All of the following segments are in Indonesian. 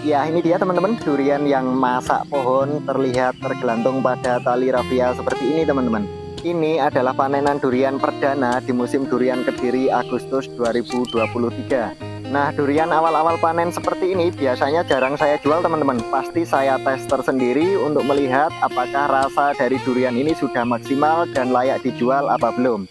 Ya, ini dia teman-teman, durian yang masak pohon terlihat tergelantung pada tali rafia seperti ini teman-teman. Ini adalah panenan durian perdana di musim durian Kediri Agustus 2023. Nah, durian awal-awal panen seperti ini biasanya jarang saya jual teman-teman. Pasti saya tes tersendiri untuk melihat apakah rasa dari durian ini sudah maksimal dan layak dijual apa belum.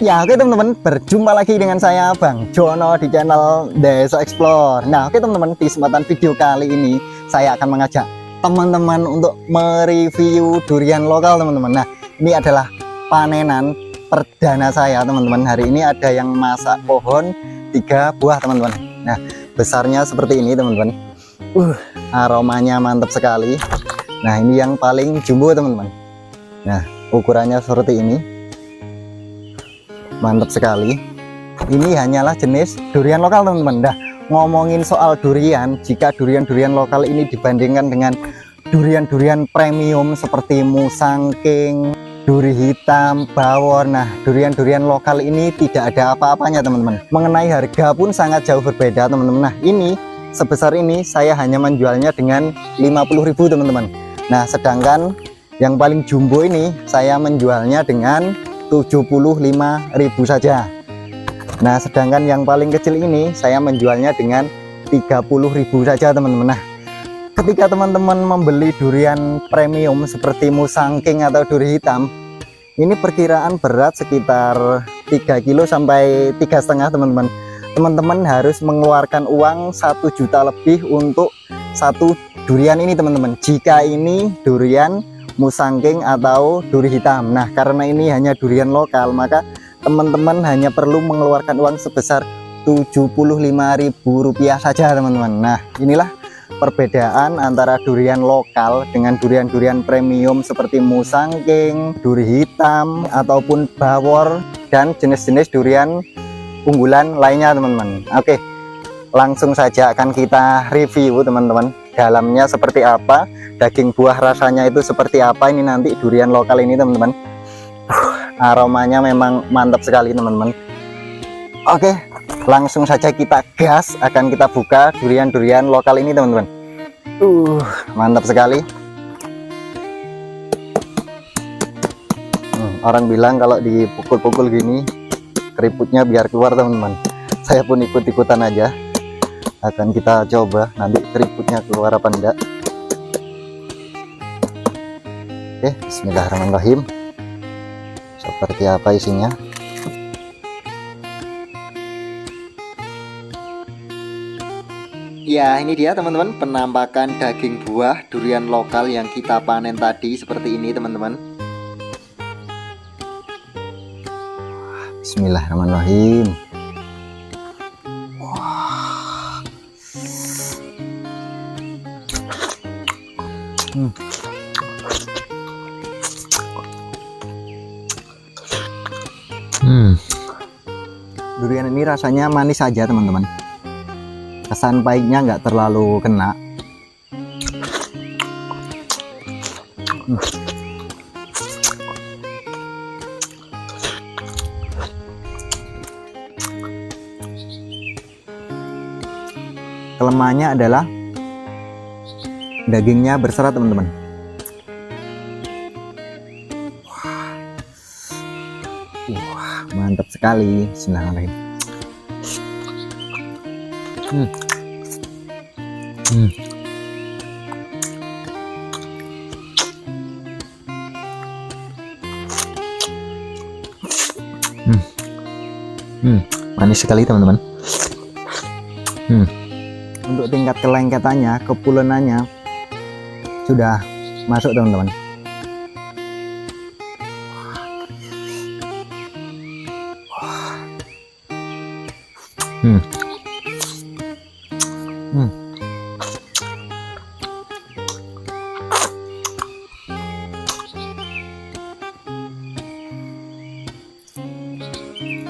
Ya oke teman-teman, berjumpa lagi dengan saya Bang Jono di channel Desa Explore. Nah oke teman-teman, di kesempatan video kali ini saya akan mengajak teman-teman untuk mereview durian lokal teman-teman. Nah ini adalah panenan perdana saya teman-teman. Hari ini ada yang masak pohon 3 buah teman-teman. Nah besarnya seperti ini teman-teman. Aromanya mantap sekali. Nah ini yang paling jumbo teman-teman. Nah ukurannya seperti ini, mantap sekali. Ini hanyalah jenis durian lokal teman-teman. Nah ngomongin soal durian, jika durian-durian lokal ini dibandingkan dengan durian-durian premium seperti musangking, duri hitam, bawor, nah durian-durian lokal ini tidak ada apa-apanya teman-teman. Mengenai harga pun sangat jauh berbeda teman-teman. Nah ini sebesar ini saya hanya menjualnya dengan 50.000 teman-teman. Nah sedangkan yang paling jumbo ini saya menjualnya dengan 75.000 saja. Nah sedangkan yang paling kecil ini saya menjualnya dengan 30.000 saja teman-teman. Nah ketika teman-teman membeli durian premium seperti musangking atau duri hitam, ini perkiraan berat sekitar 3 kilo sampai 3,5 teman-teman. Teman-teman harus mengeluarkan uang 1 juta lebih untuk satu durian ini teman-teman, jika ini durian musangking atau duri hitam. Nah karena ini hanya durian lokal, maka teman-teman hanya perlu mengeluarkan uang sebesar 75.000 rupiah saja teman-teman. Nah inilah perbedaan antara durian lokal dengan durian-durian premium seperti musangking, duri hitam ataupun bawor dan jenis-jenis durian unggulan lainnya teman-teman. Oke, langsung saja akan kita review teman-teman, dalamnya seperti apa, daging buah rasanya itu seperti apa. Ini nanti durian lokal ini teman-teman, aromanya memang mantap sekali teman-teman. Oke, langsung saja kita gas, akan kita buka durian-durian lokal ini teman-teman. Mantap sekali. Orang bilang kalau dipukul-pukul gini keriputnya biar keluar teman-teman. Saya pun ikut-ikutan aja. Akan kita coba nanti keriputnya keluar apa enggak. Oke, bismillahirrahmanirrahim. Seperti apa isinya? Ya ini dia teman-teman, penampakan daging buah durian lokal yang kita panen tadi seperti ini teman-teman. Bismillahirrahmanirrahim. Durian ini rasanya manis saja teman-teman, kesan pahitnya nggak terlalu kena. Kelemahannya adalah dagingnya berserat teman-teman. Mantap sekali. Bismillahirrahmanirrahim. Manis sekali teman-teman. Untuk tingkat kelengketannya, kepulenannya sudah masuk teman-teman.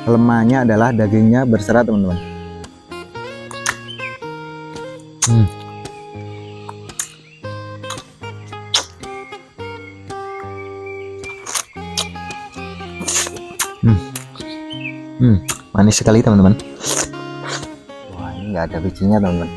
Kelemahannya adalah dagingnya berserat teman-teman. Manis sekali teman-teman. Wah, ini nggak ada bijinya teman-teman.